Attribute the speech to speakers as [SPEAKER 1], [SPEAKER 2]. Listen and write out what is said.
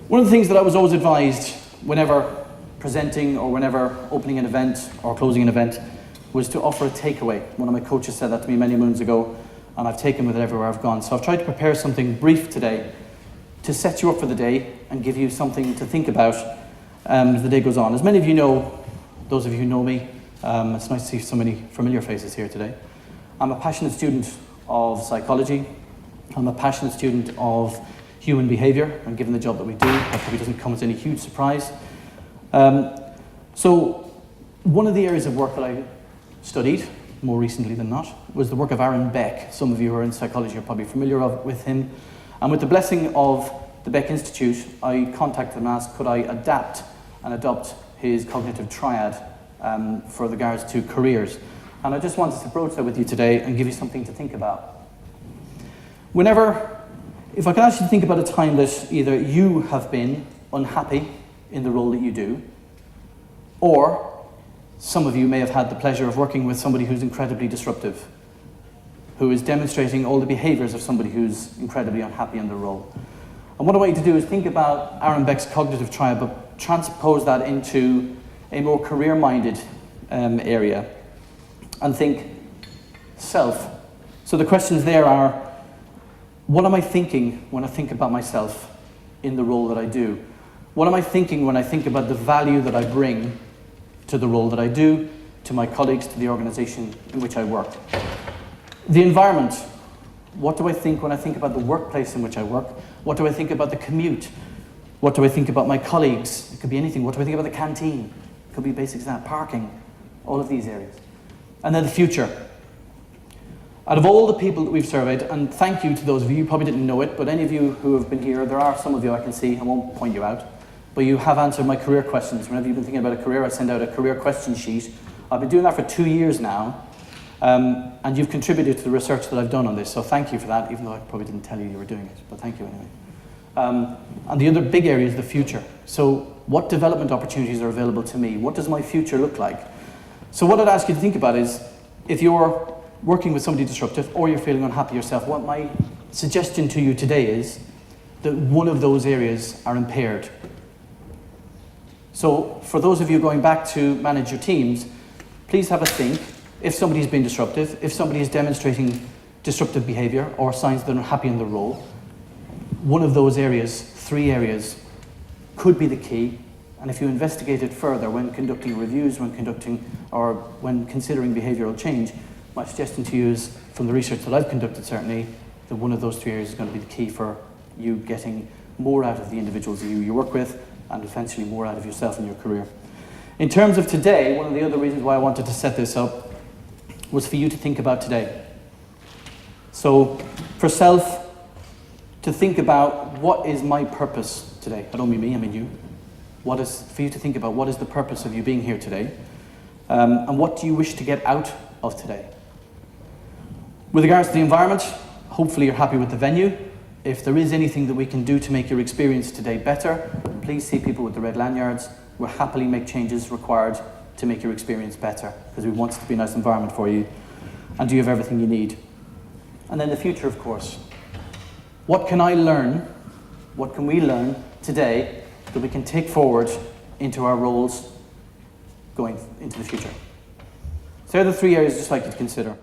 [SPEAKER 1] One of the things that I was always advised whenever presenting or whenever opening an event or closing an event was to offer a takeaway. One of my coaches said that to me many moons ago, and I've taken with it everywhere I've gone. So I've tried to prepare something brief today to set you up for the day and give you something to think about as the day goes on. As many of you know, those of you who know me, it's nice to see so many familiar faces here today. I'm a passionate student of psychology. I'm a passionate student of human behaviour, and given the job that we do, that probably doesn't come as any huge surprise. So one of the areas of work that I studied, more recently than not, was the work of Aaron Beck. Some of you who are in psychology are probably familiar with him. And with the blessing of the Beck Institute, I contacted him and asked, could I adapt and adopt his cognitive triad for regards to careers. And I just wanted to broach that with you today and give you something to think about. If I can ask you to think about a time that either you have been unhappy in the role that you do, or some of you may have had the pleasure of working with somebody who's incredibly disruptive, who is demonstrating all the behaviours of somebody who's incredibly unhappy in the role. And what I want you to do is think about Aaron Beck's cognitive triad, but transpose that into a more career-minded area, and think self. So the questions there are, what am I thinking when I think about myself in the role that I do? What am I thinking when I think about the value that I bring to the role that I do, to my colleagues, to the organisation in which I work? The environment. What do I think when I think about the workplace in which I work? What do I think about the commute? What do I think about my colleagues? It could be anything. What do I think about the canteen? It could be basics like that, parking, all of these areas. And then the future. Out of all the people that we've surveyed, and thank you to those of you, you probably didn't know it, but any of you who have been here, there are some of you I can see, I won't point you out, but you have answered my career questions. Whenever you've been thinking about a career, I send out a career question sheet. I've been doing that for 2 years now, and you've contributed to the research that I've done on this, so thank you for that, even though I probably didn't tell you you were doing it, but thank you anyway. And the other big area is the future. So what development opportunities are available to me? What does my future look like? So what I'd ask you to think about is, if you're working with somebody disruptive or you're feeling unhappy yourself, what my suggestion to you today is that one of those areas are impaired. So for those of you going back to manage your teams, please have a think. If somebody's been disruptive, if somebody is demonstrating disruptive behaviour or signs that they're unhappy in the role, one of those areas, 3 areas, could be the key. And if you investigate it further when conducting reviews, when considering behavioural change, my suggestion to you is, from the research that I've conducted certainly, that one of those 3 areas is going to be the key for you getting more out of the individuals that you work with, and eventually more out of yourself in your career. In terms of today, one of the other reasons why I wanted to set this up was for you to think about today. So for self, to think about, what is my purpose today? I don't mean me, I mean you. For you to think about, what is the purpose of you being here today? And what do you wish to get out of today? With regards to the environment, hopefully you're happy with the venue. If there is anything that we can do to make your experience today better, please see people with the red lanyards. We'll happily make changes required to make your experience better, because we want it to be a nice environment for you. And do you have everything you need? And then the future, of course. What can I learn? What can we learn today that we can take forward into our roles going into the future? So there are the 3 areas I'd just like you to consider.